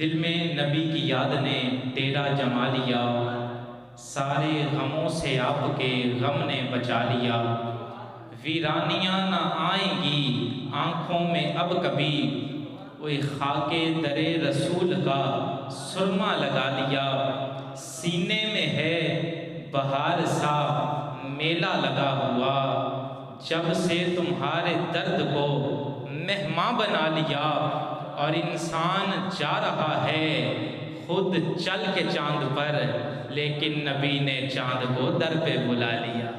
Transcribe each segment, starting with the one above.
دل میں نبی کی یاد نے ڈیرا جما لیا، سارے غموں سے آپ کے غم نے بچا لیا۔ ویرانیاں نہ آئیں گی آنکھوں میں اب کبھی، کوئی خاک در رسول کا سرما لگا لیا۔ سینے میں ہے بہار سا میلہ لگا ہوا، جب سے تمہارے درد کو مہماں بنا لیا۔ اور انسان جا رہا ہے خود چل کے چاند پر، لیکن نبی نے چاند کو در پہ بلا لیا۔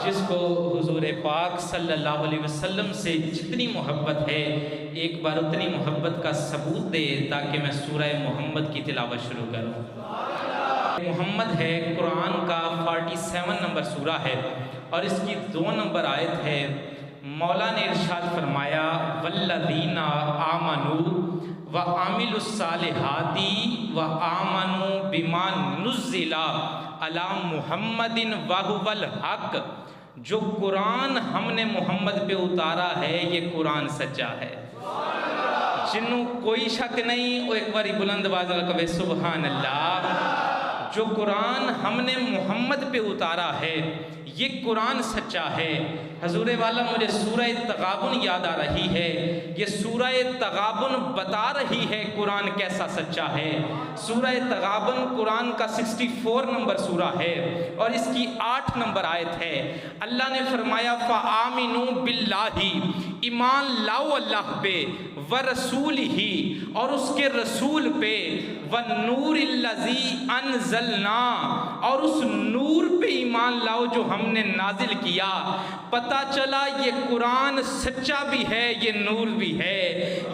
جس کو حضور پاک صلی اللہ علیہ وسلم سے جتنی محبت ہے، ایک بار اتنی محبت کا ثبوت دے تاکہ میں سورہ محمد کی تلاوت شروع کروں۔ محمد ہے قرآن کا 47 نمبر سورہ ہے اور اس کی 2 نمبر آیت ہے۔ مولا نے ارشاد فرمایا والذین آمنوا وعملوا الصالحات وآمنوا بما نزل علی محمد وہو الحق۔ جو قرآن ہم نے محمد پہ اتارا ہے یہ قرآن سچا ہے، جنوں کوئی شک نہیں۔ وہ ایک باری بلند آواز میں کہے سبحان اللہ۔ جو قرآن ہم نے محمد پہ اتارا ہے یہ قرآن سچا ہے۔ حضور والا مجھے سورہ تغابن یاد آ رہی ہے۔ یہ سورہ تغابن بتا رہی ہے قرآن کیسا سچا ہے۔ سورہ تغابن قرآن کا 64 نمبر سورہ ہے اور اس کی 8 نمبر آیت ہے۔ اللہ نے فرمایا فَآمِنُوا بِاللَّهِ، ایمان لاؤ اللہ پہ، وَرَسُولِهِ، اور اس کے رسول پہ، وَالنُّورِ الَّذِي أَنزَلْنَا، اور اس نور پہ ایمان لاؤ جو ہم نے نازل کیا۔ پتہ چلا یہ قرآن سچا بھی ہے یہ نور بھی ہے،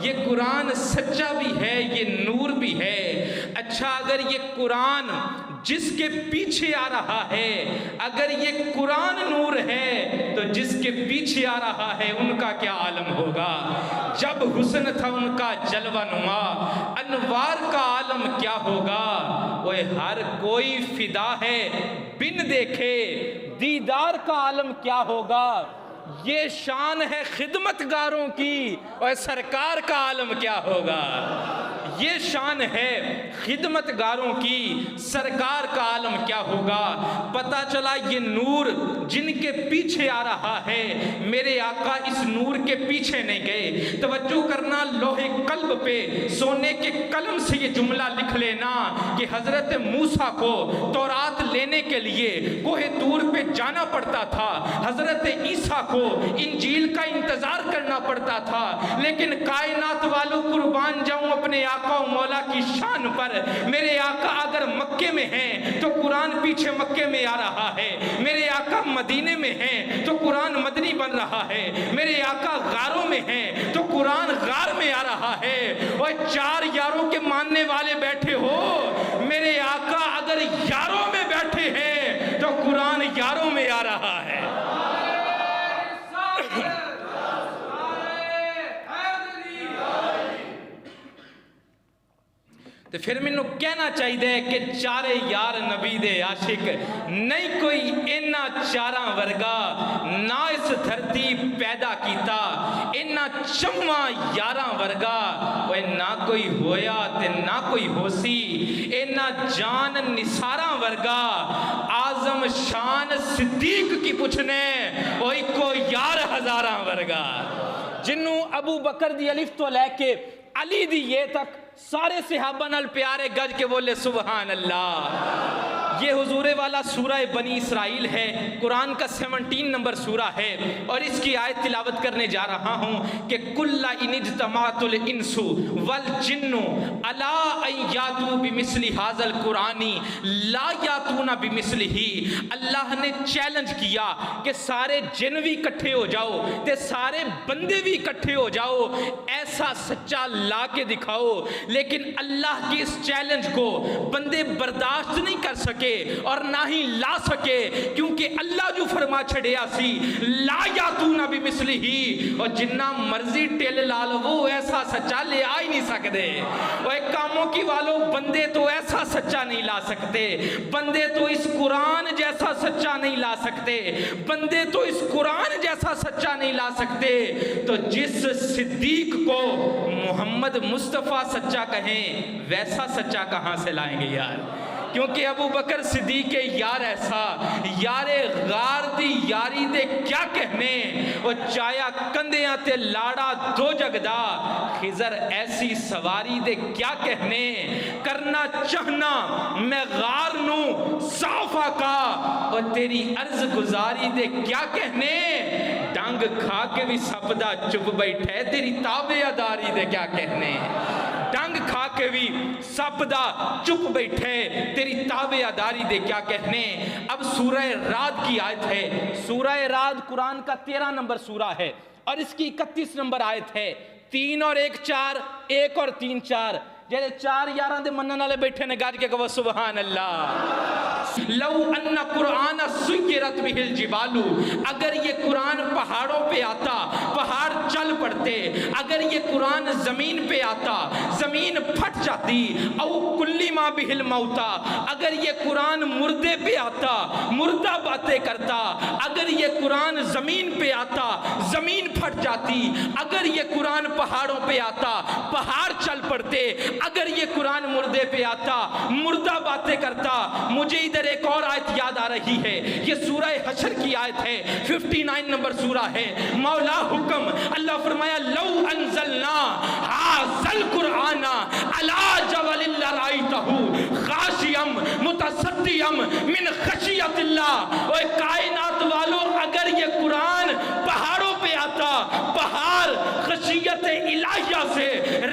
یہ قرآن سچا بھی ہے یہ نور بھی ہے۔ اچھا اگر یہ قرآن جس کے پیچھے آ رہا ہے، اگر یہ قرآن نور ہے تو جس کے پیچھے آ رہا ہے ان کا کیا عالم ہوگا؟ جب حسن تھا ان کا جلوہ نما، انوار کا عالم کیا ہوگا؟ وہ ہر کوئی فدا ہے بن دیکھے، دیدار کا عالم کیا ہوگا؟ یہ شان ہے خدمت گاروں کی، اور سرکار کا عالم کیا ہوگا؟ یہ شان ہے خدمت گاروں کی، سرکار کا عالم کیا ہوگا؟ پتہ چلا یہ نور جن کے پیچھے آ رہا ہے، میرے آقا اس نور کے پیچھے نہیں گئے۔ توجہ کرنا، لوح قلب پہ سونے کے قلم سے یہ جملہ لکھ لینا کہ حضرت موسیٰ کو تورات لینے کے لیے کوہ طور پہ جانا پڑتا تھا، حضرت عیسیٰ کو انجیل کا انتظار کرنا پڑتا تھا، لیکن کائنات والوں قربان جاؤں اپنے آقا و مولا کی شان پر، میرے آقا اگر مکے میں ہیں تو قرآن پیچھے مکے میں آ رہا ہے، میرے آقا مدینے میں ہیں تو قرآن مدنی بن رہا ہے، میرے آقا غاروں میں ہیں تو قرآن غار میں آ رہا ہے۔ اور 4 یاروں کے ماننے والے بیٹھے ہو، میرے آقا اگر یاروں میں بیٹھے ہیں تو قرآن یاروں میں آ رہا ہے۔ تو پھر میں کہنا چاہیے کہ چارے یار نبی دے عاشق، نہیں کوئی اینا چاراں ورگا، نہ اس دھرتی پیدا کیتا اینا چماں یاراں ورگا، وہ نہ کوئی ہویا تے نہ کوئی ہو سی، اینا جان نثاراں ورگا، اعظم شان صدیق کی پوچھنے وہی کو یار ہزاراں ورگا۔ جنوں ابو بکر دی الف تو لے کے علی دی یہ تک سارے صحابہ نال پیارے گج کے بولے سبحان اللہ۔ یہ حضور والا سورہ بنی اسرائیل ہے، قرآن کا 17 نمبر سورہ ہے اور اس کی آیت تلاوت کرنے جا رہا ہوں کہ کُلَّ إِنِ اجْتَمَعَتِ الْإِنسُ وَالْجِنُّ عَلَىٰ أَن يَأْتُوا بِمِثْلِ هَٰذَا الْقُرْآنِ لَا يَأْتُونَ بِمِثْلِهِ۔ اللہ نے چیلنج کیا کہ سارے جن بھی اکٹھے ہو جاؤ تے سارے بندے بھی اکٹھے ہو جاؤ، ایسا سچا لا کے دکھاؤ، لیکن اللہ کی اس چیلنج کو بندے برداشت نہیں کر سکے۔ سکے اور نہ ہی لا سکے، کیونکہ اللہ جو فرما چھڑیا سی لا یاتون بمثلہ، اور جنہ مرضی ٹیل لال وہ ایسا سچا لے آ ہی نہیں سکتے۔ وہ ایک کاموں کی والو بندے تو ایسا سچا نہیں لا سکتے، بندے تو اس قرآن جیسا سچا نہیں لا سکتے، بندے تو اس قرآن جیسا سچا نہیں لا سکتے۔ تو جس صدیق کو محمد مصطفیٰ سچا کہیں ویسا سچا کہاں سے لائیں گے یار؟ کیونکہ ابو بکر صدیق یار ایسا یار غار دی یاری دے کیا کہنے، وہ چایا کندیاں تے لاڑا دو جگدا، خضر ایسی سواری دے کیا کہنے، کرنا چاہنا میں غار نو صافا کا، اور تیری عرض گزاری دے کیا کہنے، ڈنگ کھا کے بھی سپدا چپ بیٹھے تیری تابع داری دے کیا کہنے، ڈنگ کھا کے بھی سپدا چپ بیٹھے تیری تابع داری دے کیا کہنے۔ اب سورہ رعد کی آیت ہے، سورہ رعد قرآن کا 13 نمبر سورہ ہے اور اس کی 31 نمبر آیت ہے۔ 3 اور 1 4، 1 اور 3 4، جیسے 4 11 دے منن والے بیٹھے نے گاج کے کہو سبحان اللہ۔ لو ان قرآن سیرت بہ الجبال، اگر یہ قرآن پہاڑوں پہ آتا پہاڑ چل پڑتے، اگر یہ قرآن زمین پہ آتا زمین پھٹ جاتی، او کلما بہ الموتى، اگر یہ قرآن مردے پہ آتا مردہ باتیں کرتا، اگر یہ قرآن زمین پہ آتا زمین پھٹ جاتی، اگر یہ قرآن پہاڑوں پہ آتا پہاڑ چل پڑتے، اگر یہ قرآن مردے پہ آتا مردہ باتیں کرتا۔ مجھے ادھر ایک اور آیت یاد آ رہی ہے، یہ سورہ حشر کی آیت ہے، 59 نمبر سورہ ہے۔ مولا حکم، اللہ فرمایا لو انزلنا ھذا القرآن علی جبل لرأیتہ خاشعا متصدعا من خشیۃ اللہ۔ اے کائنات والو، اگر یہ قرآن پہاڑوں پہ آتا پہاڑ خشیت الہیہ سے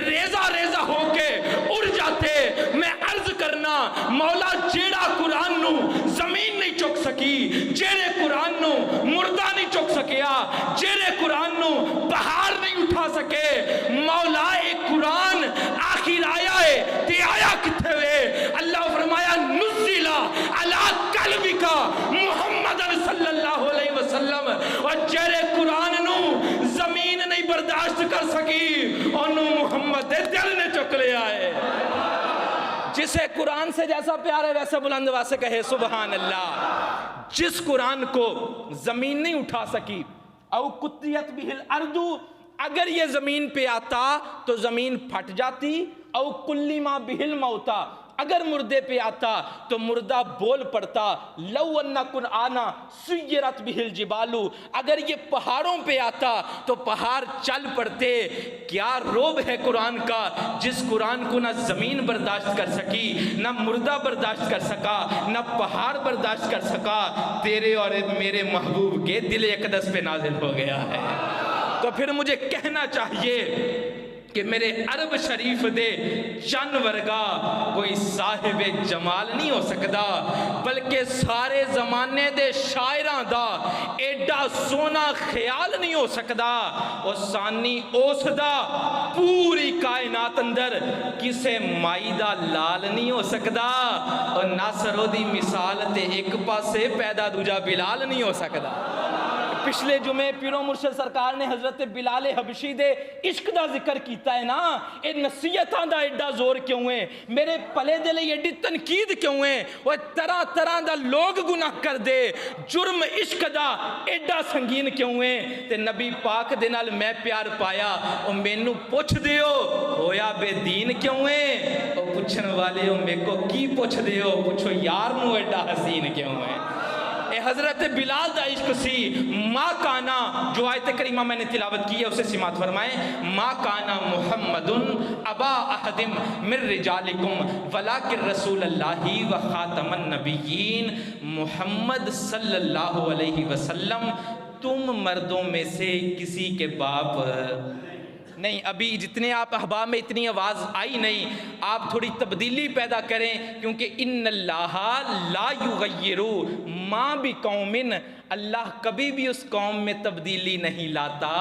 ریزہ ریزہ ہو کے اڑ جاتے۔ میں عرض کرنا مولا جیڑا قرآن نو زمین نہیں چک سکی، جیڑے قرآن نو مردہ نہیں چک سکیا، جیڑے قرآن نو پہاڑ نہیں اٹھا سکے، مولا ایک قرآن آخر آیا ہے تے آیا کتھے وے؟ اللہ فرمایا نزل علی قلبک محمد صلی اللہ علیہ وسلم، اور جیڑے قرآن نو زمین نہیں برداشت کر سکی انہوں محمد دے دل نے چک لے آئے۔ جسے قرآن سے جیسا پیار ہے ویسے بلند آواز سے کہے سبحان اللہ۔ جس قرآن کو زمین نہیں اٹھا سکی، او قطعت بہ الارض، اگر یہ زمین پہ آتا تو زمین پھٹ جاتی، او کلما بہ الموتى، اگر مردے پہ آتا تو مردہ بول پڑتا۔ لو ان قرآن سیرت بہ الجبال، اگر یہ پہاڑوں پہ آتا تو پہاڑ چل پڑتے۔ کیا روب ہے قرآن کا، جس قرآن کو نہ زمین برداشت کر سکی، نہ مردہ برداشت کر سکا، نہ پہاڑ برداشت کر سکا، تیرے اور میرے محبوب کے دل اقدس پہ نازل ہو گیا ہے۔ تو پھر مجھے کہنا چاہیے کہ میرے عرب شریف دے چن ورگا کوئی صاحب جمال نہیں ہو سکتا، بلکہ سارے زمانے دے شاعراں دا ایڈا سونا خیال نہیں ہو سکتا، اور سانی اوس دا پوری کائنات اندر کسے مائی دا لال نہیں ہو سکتا، اور ناصرو دی مثال تے ایک پاسے پیدا دوجا بلال نہیں ہو سکتا۔ پچھلے جمعے پیرو مرشد سرکار نے حضرت بلال حبشی دے عشق دا ذکر کیتا ہے نا، اے نصیحتاں دا ایڈا زور کیوں ہے، میرے پلے دے لئی ایڈی تنقید کیوں ہے، وہ طرح طرح دا لوگ گناہ کر دے، جرم عشق دا ایڈا سنگین کیوں ہے، تے نبی پاک دے نال میں پیار پایا، او مینوں پوچھ دیو ہویا بے دین کیوں ہے، او پوچھن والے او میں کو کی پوچھ دیو، پوچھو یار نو ایڈا حسین کیوں ہے۔ اے حضرت بلال دا عشق سی۔ ما کانا، جو آیت کریمہ میں نے تلاوت کی ہے اسے سماعت فرمائیں، ما کانا محمد ابا احد من رجالکم ولکن رسول اللہ و خاتم النبیین، محمد صلی اللہ علیہ وسلم تم مردوں میں سے کسی کے باپ نہیں۔ ابھی جتنے آپ احباب میں اتنی آواز آئی نہیں، آپ تھوڑی تبدیلی پیدا کریں، کیونکہ ان اللہ لا یغیر ما بقوم اللہ کبھی بھی اس قوم میں تبدیلی نہیں لاتا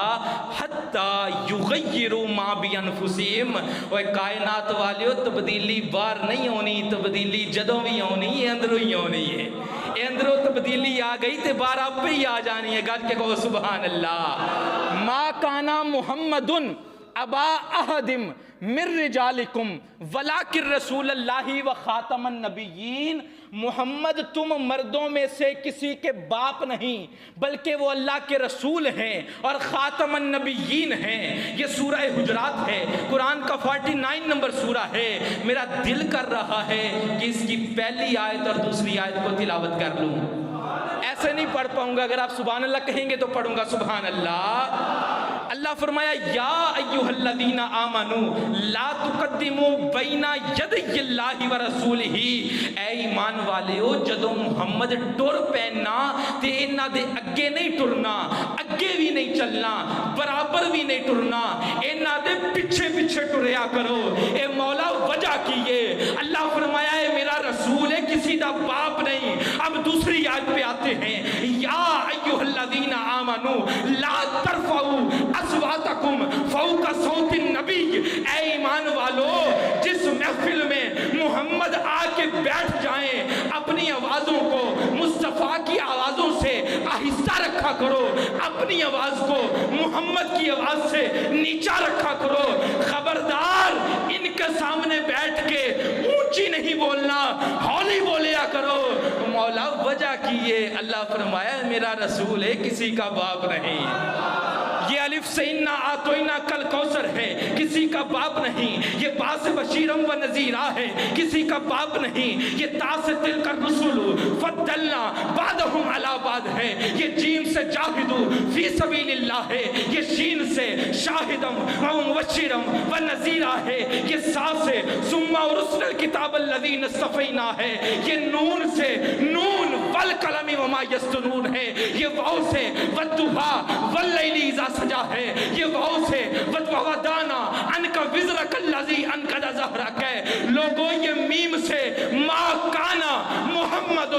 حتی یغیروا ما بانفسہم. اور کائنات والیو تبدیلی باہر نہیں ہونی، تبدیلی جدوں بھی ہونی ہے اندروں ہی ہونی ہے. اندروں تبدیلی آ گئی تے باہر آپ پہ ہی آ جانی ہے. گھر کے کہو سبحان اللہ. ما کانا محمد ابا احد من رجالکم ولکن رسول اللہ و خاتم النبیین. محمد تم مردوں میں سے کسی کے باپ نہیں بلکہ وہ اللہ کے رسول ہیں اور خاتم النبیین ہیں. یہ سورہ حجرات ہے، قرآن کا 49 نمبر سورہ ہے. میرا دل کر رہا ہے کہ اس کی پہلی آیت اور دوسری آیت کو تلاوت کر لوں. ایسے نہیں پڑھ پاؤں گا، اگر آپ سبحان اللہ کہیں گے تو پڑھوں گا سبحان اللہ. اللہ فرمایا یا ایھا الذین آمنوا لا تقدموا بین یدی اللہ ورسولہ. اے ایمان والےو جدوں محمد ٹر پینا تے انہاں دے اگے نہیں ٹرنا، اگے بھی نہیں چلنا، برابر بھی نہیں ٹرنا، انہاں دے پیچھے پیچھے ٹریا کرو. اے مولا وجہ کیے. اللہ فرمایا ہے میرا رسول ہے، کسی دا باپ نہیں. اب دوسری آیت پہ آتے ہیں یا ایھا الذین آمنوا لا ترفعوا اصواتکم فوق صوت النبی. اے ایمان والو جس محفل میں محمد آ کے بیٹھ جائیں اپنی آوازوں کو مصطفیٰ کی آوازوں سے آہستہ رکھا کرو، اپنی آواز کو محمد کی آواز سے نیچا رکھا کرو. خبردار ان کے سامنے بیٹھ کے اونچی نہیں بولنا، ہولی بولیا کرو. مولا وجہ کیے. اللہ فرمایا میرا رسول ہے، کسی کا باپ نہیں. یہ الف سے انا آتوینا کل کوثر ہے، کسی کا باپ نہیں. یہ با سے بشیرم و نذیرہ ہے، کسی کا باپ نہیں. یہ تا سے تلک الرسل فضلنا بعضهم علی بعض ہے. یہ جیم سے جاہدوا فی سبیل اللہ ہے. یہ شین سے شاہدم و مبشرم و نذیرہ ہے. یہ سا سے ثم ارسلنا الکتاب الذین اصطفینا ہے. یہ نون سے نون والقلم وما یسطرون ہے. یہ واو سے والضحی واللیل اذا سجا ہے. یہ واو سے وَوَضَعْنَا عَنْكَ وِزْرَكَ الَّذِي أَنقَضَ ظَهْرَكَ ہے. لوگوں یہ میم سے ما کانا محمد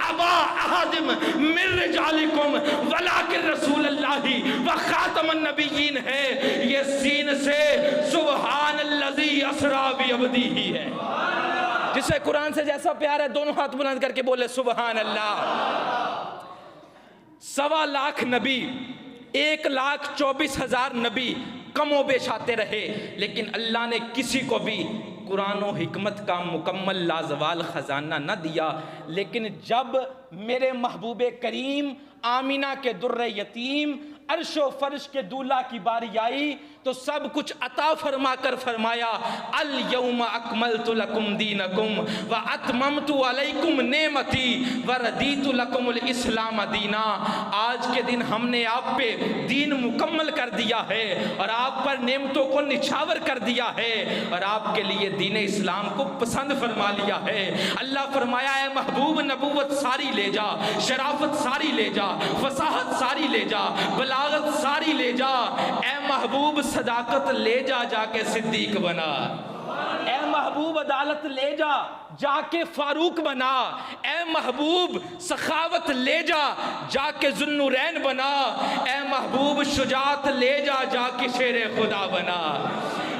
ابا احد من رجالکم ولکن رسول اللہ وخاتم النبیین ہے. یہ سین سے سبحان الذی اسری بعبدہ ہے. جسے قرآن سے جیسا پیار ہے دونوں ہاتھ بلند کر کے بولے سبحان اللہ. 1.25 لاکھ نبی، 1,24,000 نبی کم و بیش آتے رہے، لیکن اللہ نے کسی کو بھی قرآن و حکمت کا مکمل لازوال خزانہ نہ دیا. لیکن جب میرے محبوب کریم آمینہ کے در یتیم عرش و فرش کے دولہ کی باری آئی تو سب کچھ عطا فرما کر فرمایا الیوم اکملت لکم دینکم واتممت علیکم نعمتی وردیت لکم الاسلام دینا. آج کے دن ہم نے آپ پہ دین مکمل کر دیا ہے اور آپ پر نعمتوں کو نچھاور کر دیا ہے اور آپ کے لیے دین اسلام کو پسند فرما لیا ہے. اللہ فرمایا ہے محبوب نبوت ساری لے جا، شرافت ساری لے جا، فصاحت ساری لے جا، بلاغت ساری لے جا. اے محبوب صداقت لے جا، جا کے صدیق بنا. اے محبوب عدالت لے جا، جا کے فاروق بنا. اے محبوب سخاوت لے جا، جا کے ذوالنورین بنا. اے محبوب شجاعت لے جا، جا کے شیر خدا بنا.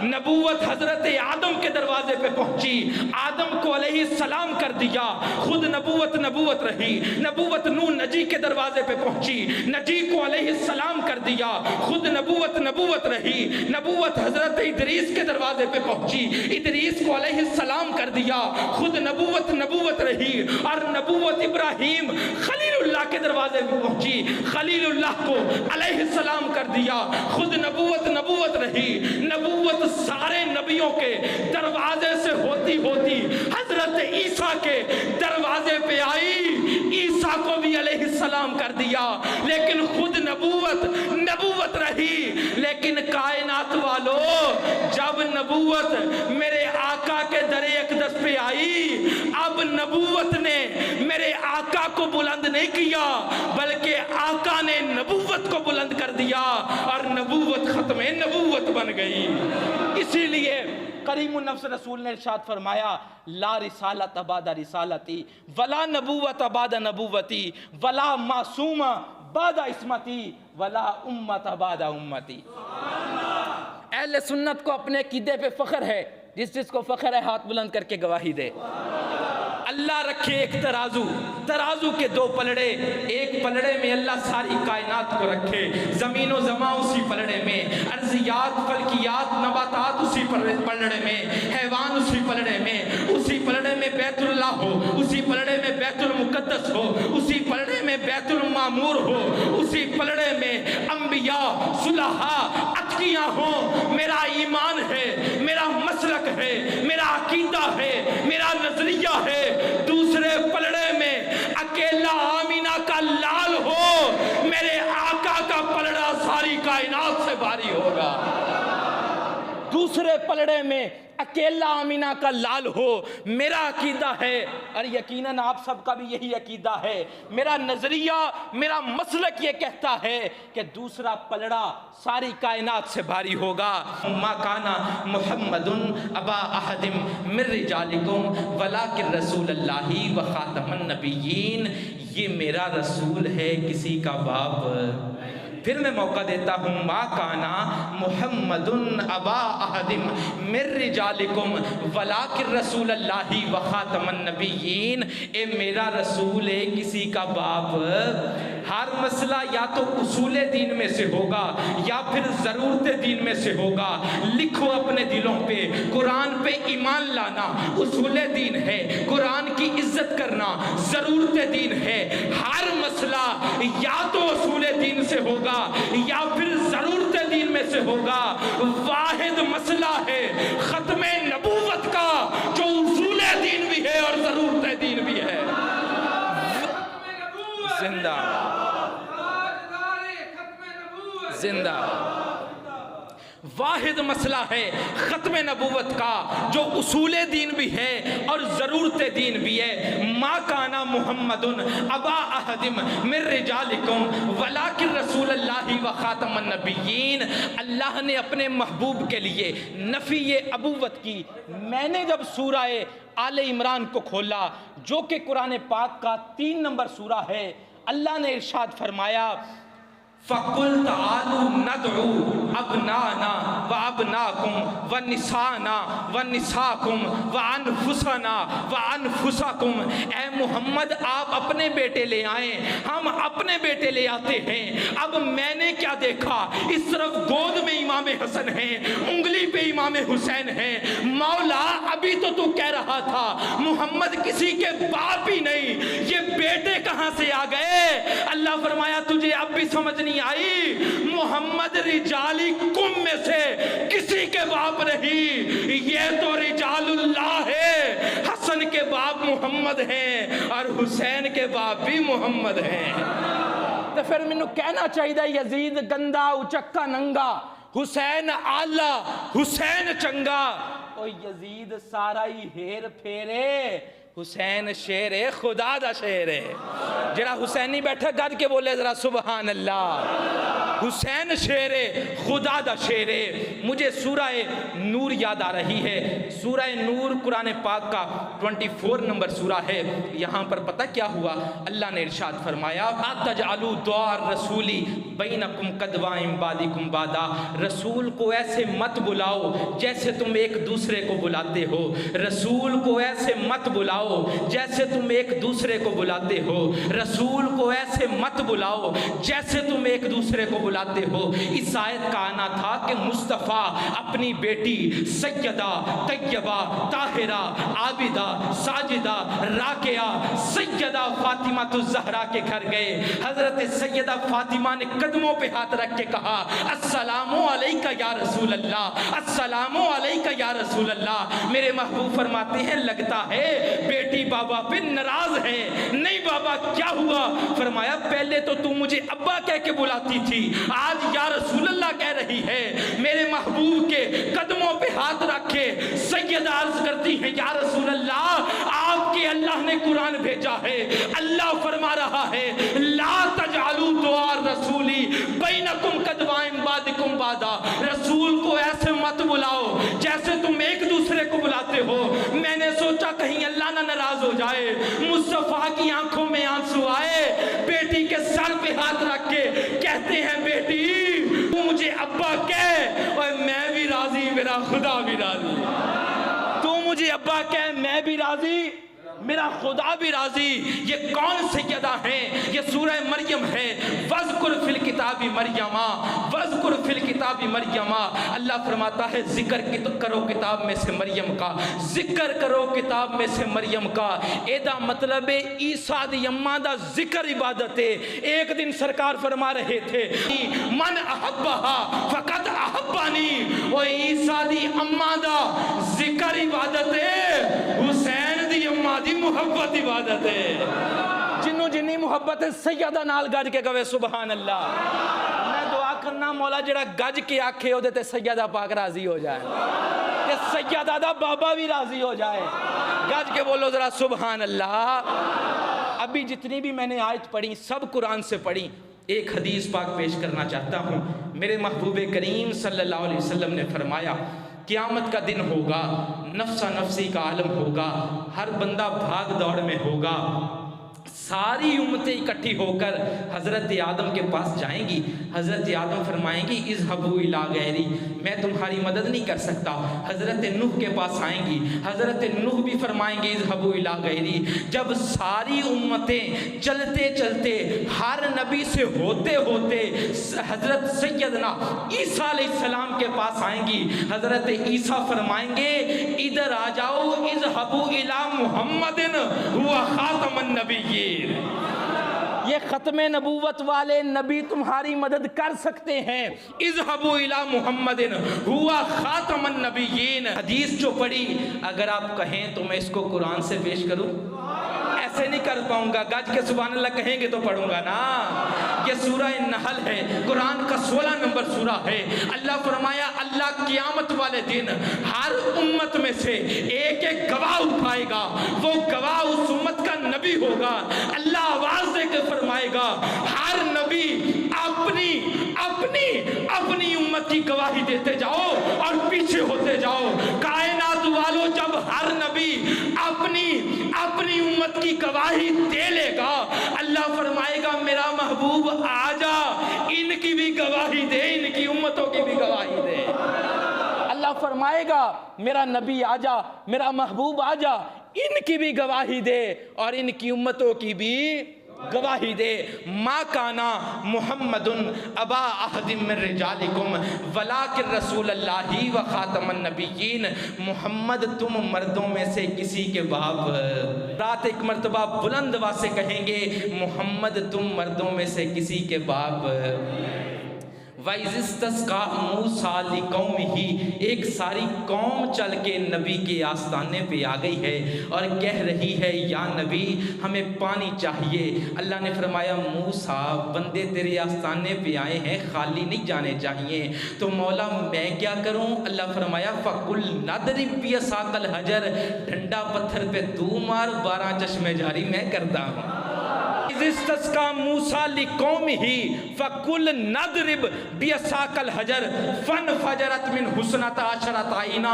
نبوت حضرت آدم کے دروازے پہ پہنچی، آدم کو علیہ السلام کر دیا، خود نبوت رہی. نبوت نوح نجی کے دروازے پہ پہنچی، نجی کو علیہ السلام کر دیا، خود نبوت رہی. نبوت حضرت ادریس کے دروازے پہ پہنچی، ادریس کو علیہ السلام کر دیا، خود نبوت رہی. اور نبوت ابراہیم خلیل اللہ کے دروازے پہ پہنچی، خلیل اللہ کو علیہ السلام کر دیا، خود نبوت رہی. نبوت سارے نبیوں کے دروازے سے ہوتی حضرت عیسیٰ کے دروازے پہ آئی. عیسیٰ کو بھی علیہ السلام کر دیا، لیکن خود نبوت رہی. لیکن کائنات والو جب نبوت میرے آقا کے در اقدس پہ آئی، اب نبوت نے میرے آقا کو بلند نہیں کیا بلکہ آقا نے نبوت کو بلند کر دیا اور نبوت ختم نبوت بن گئی۔ اسی لیے کریم النفس رسول نے ارشاد فرمایا لا رسالت بعد رسالتی ولا نبوت بعد نبوتی ولا معصوم بعد عصمتی ولا امت بعد امتی۔ اہل سنت کو اپنے عقیدے پہ فخر ہے، جس کو فخر ہے ہاتھ بلند کر کے گواہی دے۔ اللہ رکھے ایک ترازو کے دو پلڑے، ایک پلڑے میں اللہ ساری کائنات کو رکھے، زمین و زمان اسی پلڑے میں، ارضیات فلکیات نباتات اسی پلڑے میں، حیوان اسی پلڑے میں، اسی پلڑے میں بیت اللہ ہو، اسی پلڑے میں بیت المقدس ہو، اسی پلڑے میں بیت المعمور ہو، اسی پلڑے میں انبیاء صلحاء اتقیاء ہوں۔ میرا ایمان ہے، میرا مسلک ہے، میرا عقیدہ ہے، میرا نظریہ ہے۔ دوسرے پلڑے میں اکیلا آمینہ کا لال ہو، میرے آقا کا پلڑا ساری کائنات سے بھاری ہوگا۔ دوسرے پلڑے میں اکیلا آمینہ کا لال ہو، میرا عقیدہ ہے اور یقیناً آپ سب کا بھی یہی عقیدہ ہے، میرا نظریہ میرا مسلک یہ کہتا ہے کہ دوسرا پلڑا ساری کائنات سے بھاری ہوگا۔ ما کانا محمد ابا احد من رجالکم ولکن رسول اللہ و خاتم النبیین، یہ میرا رسول ہے کسی کا باپ۔ پھر میں موقع دیتا ہوں، ما کانا محمد ابا احد من رجالکم ولکن رسول اللہ و خاتم النبیین، اے میرا رسول ہے کسی کا باپ۔ ہر مسئلہ یا تو اصول دین میں سے ہوگا یا پھر ضرورت دین میں سے ہوگا۔ لکھو اپنے دلوں پہ، قرآن پہ ایمان لانا اصول دین ہے، قرآن کی عزت کرنا ضرورت دین ہے۔ ہر مسئلہ یا تو اصول دین سے ہوگا یا پھر ضرورت دین میں سے ہوگا۔ واحد مسئلہ ہے ختم نبوت کا، جو اصول دین بھی ہے اور ضرورت دین بھی ہے۔ زندہ زندہ واحد مسئلہ ہے ختم نبوت کا، جو اصول دین بھی ہے اور ضرورت دین بھی ہے۔ ما کانا محمد ابا احد من رجالکم ولکن رسول اللہ و خاتم النبیین۔ اللہ نے اپنے محبوب کے لیے نفی ابوت کی۔ میں نے جب سورہ آل عمران کو کھولا جو کہ قرآن پاک کا 3 نمبر سورہ ہے، اللہ نے ارشاد فرمایا فَقُلْ تَعَالُوا نَدْعُوا أَبْنَاءَنَا وَأَبْنَاءَكُمْ وَنِسَاءَنَا وَنِسَاءَكُمْ وَأَنفُسَنَا وَأَنفُسَكُمْ۔ اے محمد آپ اپنے بیٹے لے آئیں، ہم اپنے بیٹے لے آتے ہیں۔ اب میں نے کیا دیکھا، اس طرف گود میں امام حسن ہیں، انگلی پہ امام حسین ہیں۔ مولا ابھی تو کہہ رہا تھا محمد کسی کے باپ ہی نہیں، یہ بیٹے کہاں سے آ گئے؟ اللہ فرمایا تجھے اب بھی سمجھ نہیں آئی، محمد رجالی کم میں سے کسی کے باپ نہیں، یہ تو رجال اللہ ہے۔ حسن کے باپ محمد ہیں اور حسین کے باپ بھی محمد ہیں۔ تو پھر میں نے کہنا چاہیے یزید گندا اچکا ننگا، حسین آلہ حسین چنگا۔ او یزید سارا ہی ہیر پھیرے، حسین شیر خدا دا شیر ہے۔ جڑا حسینی بیٹھا گد کے بولے ذرا سبحان اللہ۔ حسین شیر خدا دا شیر ہے۔ مجھے سورہ نور یاد آ رہی ہے۔ سورہ نور قرآن پاک کا 24 نمبر سورہ ہے۔ یہاں پر پتہ کیا ہوا، اللہ نے ارشاد فرمایا تجعلوا دعاء الرسول بینکم کدوائم بعضکم بعضا، رسول کو ایسے مت بلاؤ جیسے تم ایک دوسرے کو بلاتے ہو، رسول کو ایسے مت بلاؤ جیسے تم ایک دوسرے کو بلاتے ہو، رسول کو ایسے مت بلاؤ جیسے تم ایک دوسرے کو بلاتے ہو۔ اس آیت کا آنا تھا کہ مصطفیٰ اپنی بیٹی سیدہ طیبہ طاہرہ عابدہ ساجدہ راکعہ سیدہ فاطمہ الزہرا کے گھر گئے۔ حضرت سیدہ فاطمہ نے قدموں پہ ہاتھ رکھ کے کہا السلام علیکہ یا رسول اللہ، السلام علیکہ یا رسول اللہ۔ میرے محبوب فرماتے ہیں لگتا ہے بیٹی بابا پہ ناراض ہے۔ نہیں بابا کیا ہوا؟ فرمایا پہلے تو مجھے ابا کہہ کے بلاتی تھی، آج یا رسول اللہ کہہ رہی ہے۔ میرے محبوب کے قدموں پہ ہاتھ رکھے سیدہ سیدہ عرض کرتی ہیں یا رسول اللہ آپ کے اللہ نے قرآن بھیجا ہے، اللہ فرما رہا ہے لا تجعلوا دعاء رسولی بینکم کدوائم بعدکم بعدا، رسول کو ایسے مت بلاؤ جیسے تم ایک دوسرے کو بلاتے ہو۔ میں نے سوچا کہیں اللہ نہ ناراض ہو جائے، مصطفیٰ کی آنکھوں میں آنسو آئے، بیٹی کے سر پہ ہاتھ رکھ کے کہتے ہیں بیٹی تو مجھے ابا کہہ اور میں بھی راضی، میرا خدا بھی راضی، تو مجھے ابا کہہ میں بھی راضی، میرا خدا بھی راضی۔ یہ کون سیدہ ہیں؟ یہ سورہ مریم ہے، وَذْكُرْ فِي الْكِتَابِ مَرْيَمَا وَذْكُرْ فِي الْكِتَابِ مَرْيَمَا۔ اللہ فرماتا ہے ذکر کرو کتاب میں سے مریم کا، ذکر کرو کتاب میں سے مریم کا۔ ایدہ مطلب عیسیٰ دی اماں دا ذکر عبادت ہے۔ ایک دن سرکار فرما رہے تھے من احبہا فقط احبانی، وہ عیسیٰ دی اماں دا ذکر عبادت ہے، حسین دی اماں دی محبت عبادت ہے۔ جنوں جنی محبت ہے سیدہ نال گج کے کہے سبحان اللہ۔ میں دعا کرنا مولا جڑا گج کے آکھے ہو دیتے سیدہ پاک راضی ہو جائے، کہ سیدہ دا بابا بھی راضی ہو جائے، گج کے بولو ذرا سبحان اللہ۔ ابھی جتنی بھی میں نے آیت پڑھی سب قرآن سے پڑھی، ایک حدیث پاک پیش کرنا چاہتا ہوں۔ میرے محبوب کریم صلی اللہ علیہ وسلم نے فرمایا قیامت کا دن ہوگا، نفسا نفسی کا عالم ہوگا، ہر بندہ بھاگ دوڑ میں ہوگا، ساری امتیں اکٹھی ہو کر حضرت آدم کے پاس جائیں گی۔ حضرت آدم فرمائیں گی اذهبوا الی غیری، میں تمہاری مدد نہیں کر سکتا۔ حضرت نوح کے پاس آئیں گی، حضرت نوح بھی فرمائیں گے اذهبوا الی غیری۔ جب ساری امتیں چلتے چلتے ہر نبی سے ہوتے ہوتے حضرت سیدنا عیسیٰ علیہ السلام کے پاس آئیں گی، حضرت عیسیٰ فرمائیں گے ادھر آ جاؤ اذهبوا الی محمد هو خاتم النبیین، یہ ختم نبوت والے نبی تمہاری مدد کر سکتے ہیں۔ اذهبوا الی محمد هو خاتم النبیین۔ حدیث جو پڑھی اگر آپ کہیں تو میں اس کو قرآن سے پیش کروں، ایسے نہیں کر پاؤں گا، گج کے سبحان اللہ کہیں گے تو پڑھوں گا نا۔ یہ سورہ نحل ہے، قرآن کا 16 نمبر سورہ ہے۔ اللہ فرمایا اللہ قیامت والے دن ہر امت میں سے ایک ایک گواہ اٹھائے گا، وہ گواہ اس امت کا نبی ہوگا۔ اللہ آواز دے کے فرمائے گا ہر نبی اپنی اپنی اپنی امت کی گواہی دیتے جاؤ اور پیچھے ہوتے جاؤ۔ کائنات والو جب ہر نبی اپنی اپنی امت کی گواہی دے لے گا، اللہ فرمائے گا میرا محبوب آ جا، ان کی بھی گواہی دے، ان کی امتوں کی بھی گواہی دے۔ اللہ فرمائے گا میرا نبی آ جا، میرا محبوب آ جا، ان کی بھی گواہی دے اور ان کی امتوں کی بھی گواہی دے۔ ما کانا محمد ابا احد من رجالکم ولکن رسول اللہ و خاتم النبیین، محمد تم مردوں میں سے کسی کے باپ۔ رات ایک مرتبہ بلند آواز سے کہیں گے محمد تم مردوں میں سے کسی کے باپ۔ وَإِذِ اسْتَسْقَىٰ مُوسَىٰ لِقَوْمِهِ، ایک ساری قوم چل کے نبی کے آستانے پہ آ گئی ہے اور کہہ رہی ہے یا نبی ہمیں پانی چاہیے۔ اللہ نے فرمایا موسیٰ بندے تیرے آستانے پہ آئے ہیں، خالی نہیں جانے چاہیے، تو مولا میں کیا کروں؟ اللہ فرمایا فَقُلْ نَضْرِبْ بِعَصَاكَ الْحَجَرَ، ڈنڈا پتھر پہ تو مار، 12 چشمے جاری میں کرتا ہوں۔ استسقى موسیٰ لقومه فقل نضرب بعصاك الحجر فانفجرت من حسنۃ عشرۃ عینا،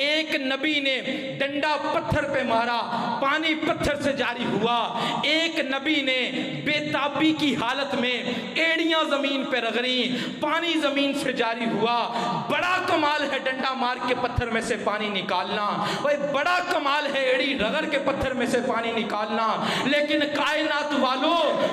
ایک نبی نے ڈنڈا پتھر پہ مارا، پانی پتھر سے جاری ہوا۔ ایک نبی نے بے تابی کی حالت میں ایڑیاں زمین پہ رگڑیں، پانی زمین سے جاری ہوا۔ بڑا کمال ہے ڈنڈا مار کے پتھر میں سے پانی نکالنا، وہ بڑا کمال ہے ایڑی رگڑ کے پتھر میں سے پانی نکالنا، لیکن کائنات والوں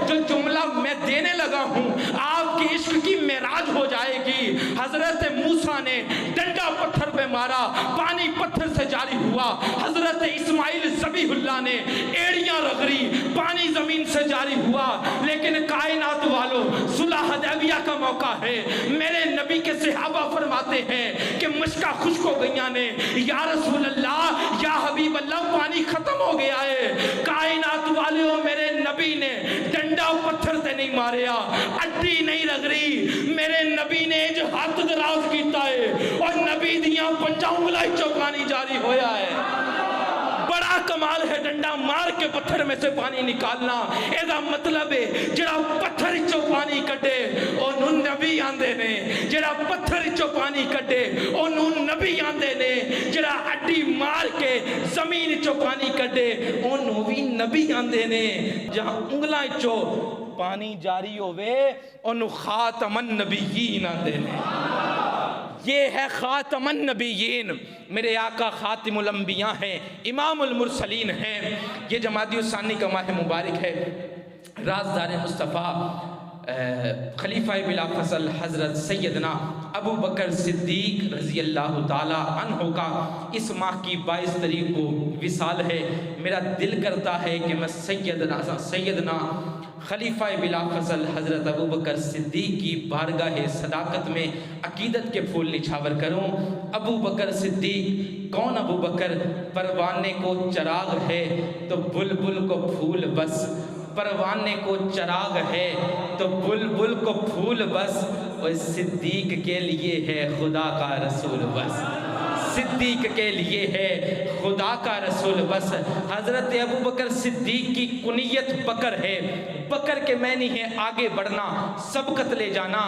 جو جملہ میں دینے لگا ہوں آپ کی عشق کی معراج ہو جائے گی۔ حضرت موسیٰ نے ڈنڈا پتھر پہ مارا، پانی پتھر سے جاری ہوا۔ حضرت اسماعیل ذبیح اللہ نے ایڑیاں رگڑی، پانی زمین سے جاری ہوا۔ لیکن کائنات والوں صلح حدیبیہ کا موقع ہے، میرے نبی کے صحابہ فرماتے ہیں کہ مشکا خشک ہو گئیاں نے، یا رسول اللہ یا حبیب اللہ پانی ختم ہو گیا ہے۔ کائنات والوں میرے نبی نے ڈنڈا پتھر سے نہیں ماریا، اڈی نہیں رگڑی، میرے نبی نے جو ہاتھ دراز کیتا ہے اور نبی دیاں 5 انگلائی چوکانی جاری ہویا کمال ہے ڈنڈا مار کے پتھر میں سے پانی نکالنا. ایدا مطلب ہے جڑا پتھر چو پانی کٹے اونوں نبی آندے نے, جڑا پتھر چو پانی کٹے اونوں نبی آندے نے, جڑا اڈی مار کے زمین چو پانی کٹے اونوں بھی نبی آندے نے. جہاں انگلاں چو پانی جاری ہوئے اونوں خاتم النبیین آندے نے. یہ ہے خاتم النبیین. میرے آقا خاتم الانبیاء ہیں, امام المرسلین ہیں. یہ جمادی الثانی کا ماہ مبارک ہے. رازدار مصطفیٰ خلیفہ بلا فضل حضرت سیدنا ابو بکر صدیق رضی اللہ تعالی عنہ کا اس ماہ کی 22 تاریخ کو وصال ہے. میرا دل کرتا ہے کہ میں سیدنا خلیفہ بلا فضل حضرت ابو بکر صدیق کی بارگاہ صداقت میں عقیدت کے پھول نچھاور کروں. ابو بکر صدیق کون؟ ابو بکر پروانے کو چراغ ہے تو بلبل کو پھول بس, پروانے کو چراغ ہے تو بلبل کو پھول بس, اور صدیق کے لیے ہے خدا کا رسول بس, صدیق کے لیے ہے خدا کا رسول بس. حضرت ابو بکر صدیق کی کنیت بکر ہے. بکر کے معنی ہے آگے بڑھنا, سبقت لے جانا.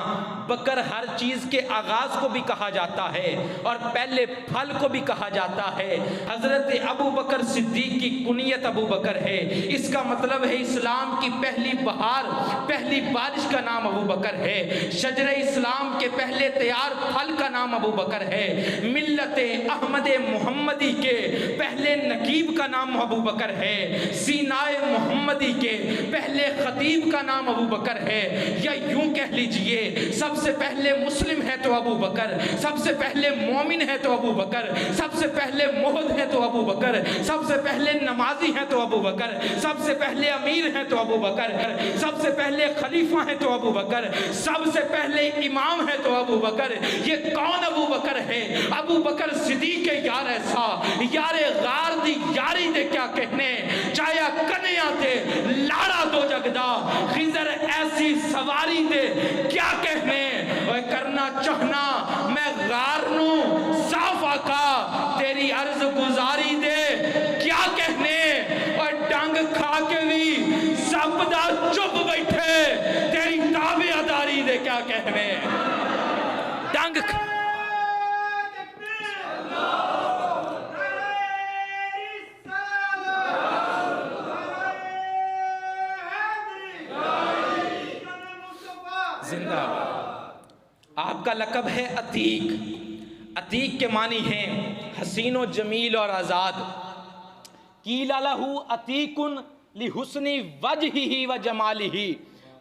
بکر ہر چیز کے آغاز کو بھی کہا جاتا ہے اور پہلے پھل کو بھی کہا جاتا ہے. حضرت ابو بکر صدیق کی کنیت ابو بکر ہے. اس کا مطلب ہے اسلام کی پہلی بہار, پہلی بارش کا نام ابو بکر ہے. شجر اسلام کے پہلے تیار پھل کا نام ابو بکر ہے. ملت احمد محمدی کے پہلے نقیب کا نام ابو بکر ہے. سینائے محمدی کے پہلے خطیب کا نام ابو بکر ہے. یا یوں کہہ لیجئے سب سے پہلے مسلم ہے تو ابو بکر, سب سے پہلے مومن ہے تو ابو بکر, سب سے پہلے موحد ہے تو ابو بکر, سب سے پہلے نمازی ہے تو ابو بکر, سب سے پہلے امیر ہے تو ابو بکر, سب سے پہلے خلیفہ ہے تو ابو بکر, سب سے پہلے امام ہے تو ابو بکر. یہ کون ابو بکر ہے؟ ابو بکر صدیق یار ایسا, یار غار دی یاری دے کیا کہنے, چایا کنیا تے لاڑا دو جگدا, خضر ایسی سواری دے کیا کہنے. اور کرنا چاہنا میں غار نو صاف آقا تیری عرض گزاری دے کیا کہنے. اور ڈنگ کھا کے بھی سب دا چپ بیٹھے تیری تابع داری دے کیا کہنے. ڈنگ زندہ. آپ کا لقب ہے عتیق. عتیق کے معنی ہیں حسین و جمیل اور آزاد. قیل لہ عتیق لحسن وجہہ و جمالہ.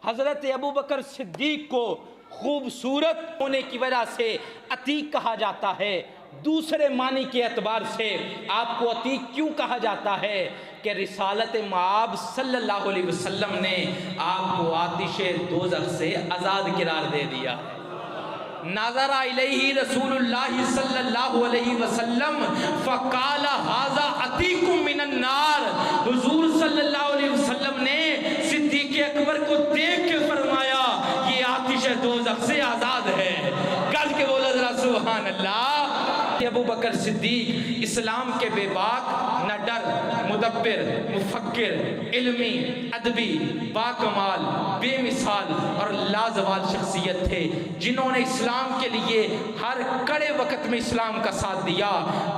حضرت ابو بکر صدیق کو خوبصورت ہونے کی وجہ سے عتیق کہا جاتا ہے. دوسرے معنی کے اعتبار سے آپ کو عتیق کیوں کہا جاتا ہے کہ رسالت مآب صلی اللہ علیہ وسلم نے آپ کو آتش دوزخ سے آزاد قرار دے دیا. نظر الیہ رسول اللہ صلی اللہ علیہ وسلم فقال ھذا عتیق من النار. حضور صلی اللہ علیہ وسلم نے صدیق اکبر کو دیکھ کے فرمایا یہ آتش دوزخ سے آزاد ہے. گل کے بولا ذرا سبحان اللہ. ابو بکر صدیق اسلام کے بے باک, نہ ڈر, مدبر, مفکر, علمی, ادبی, باکمال, بے مثال اور لازوال شخصیت تھے جنہوں نے اسلام کے لیے ہر کڑے وقت میں اسلام کا ساتھ دیا,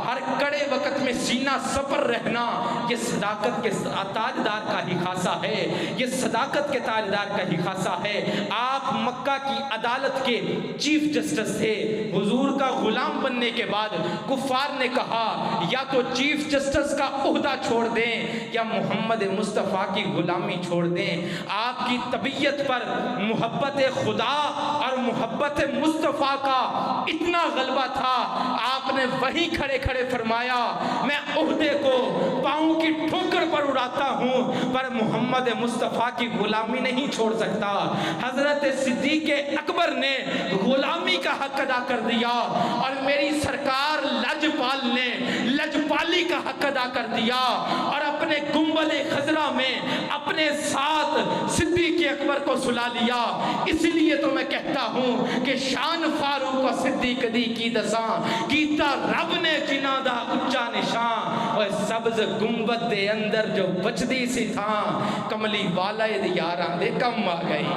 ہر کڑے وقت میں سینہ سپر رہنا. یہ صداقت کے تاجدار کا ہی خاصہ ہے, یہ صداقت کے تاجدار کا ہی خاصہ ہے. آپ مکہ کی عدالت کے چیف جسٹس تھے. حضور کا غلام بننے کے بعد کفار نے کہا یا تو چیف جسٹس کا عہدہ چھوڑ دیں یا محمد مصطفیٰ کی غلامی چھوڑ دیں. آپ کی طبیعت پر محبت خدا اور محبت مصطفیٰ کا اتنا غلبہ تھا, آپ نے وہیں کھڑے کھڑے فرمایا میں عہدے کو پاؤں کی ٹھوکر پر اڑاتا ہوں پر محمد مصطفیٰ کی غلامی نہیں چھوڑ سکتا. حضرت صدیق اکبر نے غلامی کا حق ادا کر دیا اور میری سرکار لجپال نے لجپالی کا حق ادا کر دیا اور اپنے گنبد خضرا میں اپنے ساتھ صدیق اکبر کو سلا لیا۔ اس لیے تو میں کہتا ہوں کہ شان فاروق و صدیق دی کی دساں کیتا رب نے جنہ دا اچا نشان، اور سبز گنبد دے اندر جو بچدی سی تھاں کملی والا دی یاراں دے کم آ گئی۔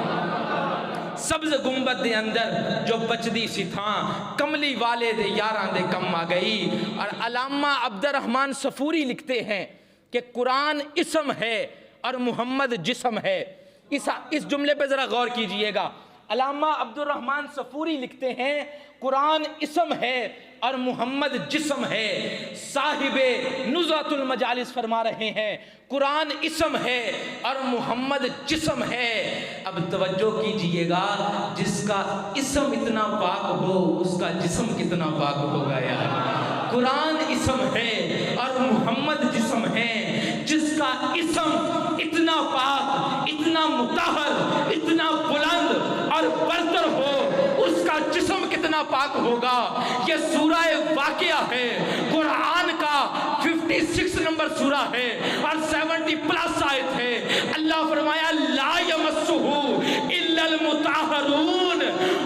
سبز گنبد دے اندر جو بچدی سی تھاں کملی والے دے یاراں دے کم آ گئی۔ اور علامہ عبد الرحمن صفوری لکھتے ہیں کہ قرآن اسم ہے اور محمد جسم ہے۔ اس جملے پہ ذرا غور کیجئے گا۔ علامہ عبد الرحمن صفوری لکھتے ہیں قرآن اسم ہے اور محمد جسم ہے۔ صاحب نزہۃ المجالس فرما رہے ہیں قرآن اسم ہے اور محمد جسم ہے۔ اب توجہ کیجئے گا، جس کا اسم اتنا پاک ہو اس کا جسم کتنا پاک ہوگا یار۔ قرآن اسم ہے اور محمد جسم ہے۔ جس کا اسم اتنا پاک، اتنا مطہر، اتنا بلند اور برتر ہو اس کا جسم کتنا پاک ہوگا۔ یہ سورہ واقعہ ہے، قرآن کا 56 نمبر سورہ ہے اور 70 پلس آیت ہے۔ اللہ فرمایا لا یمسہ الا المطہرون،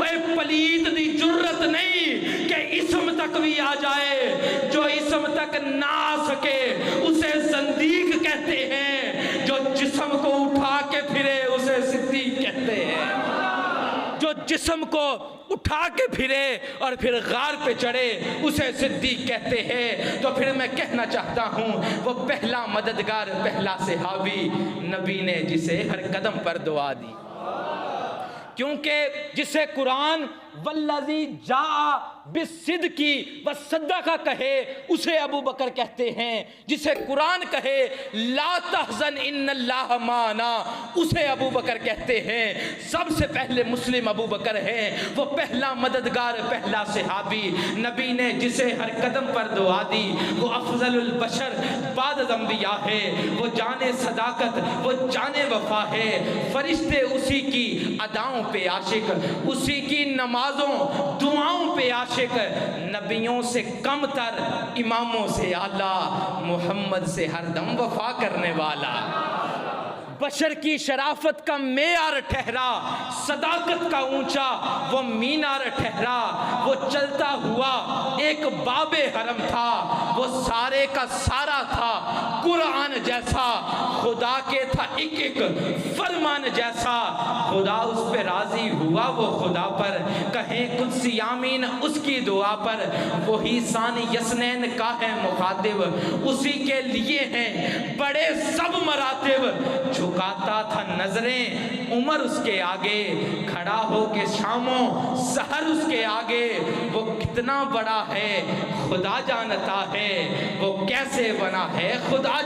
اے پلید دی جرت نہیں کہ اسم تک بھی آ جائے، جو اسم تک نہ آ سکے اسے زندیق کہتے ہیں، جو جسم کو اٹھا کے پھرے اسے صدیق کہتے ہیں۔ جو جسم کو اٹھا کے پھرے اور پھر غار پہ چڑھے اسے صدیق کہتے ہیں۔ تو پھر میں کہنا چاہتا ہوں وہ پہلا مددگار، پہلا صحابی نبی نے جسے ہر قدم پر دعا دی، کیونکہ جسے قرآن والذی جاء بالصدق والصدق کہے اسے ابو بکر کہتے ہیں، جسے قرآن کہے لا تحزن ان اللہ معنا اسے ابو بکر کہتے ہیں۔ سب سے پہلے مسلم ابو بکر ہے، وہ پہلا مددگار، پہلا صحابی نبی نے جسے ہر قدم پر دعا دی۔ وہ افضل البشر بعد الانبیاء ہے، وہ جان صداقت، وہ جان وفا ہے۔ فرشتے اسی کی اداؤں پہ عاشق، اسی کی نمازوں دعاؤں پہ عاشق، نبیوں سے کم تر، اماموں سے اعلیٰ، محمد سے ہر دم وفا کرنے والا، بشر کی شرافت کا معیار ٹھہرا، صداقت کا اونچا وہ مینار ٹھہرا۔ وہ چلتا ہوا ایک باب حرم تھا، وہ سارے کا سارا تھا، قرآن جیسا خدا کے تھا ایک ایک فرمان جیسا۔ خدا اس پہ راضی ہوا، وہ خدا پر کہیں قدسی آمین اس کی دعا پر۔ وہی ثانی یسنین کا ہے مخاطب، اسی کے لیے ہیں بڑے سب مراتب۔ جھکاتا تھا نظریں عمر اس کے آگے، کھڑا ہو کے شاموں سحر اس کے آگے۔ وہ کتنا بڑا ہے خدا جانتا ہے، وہ کیسے بنا ہے خدا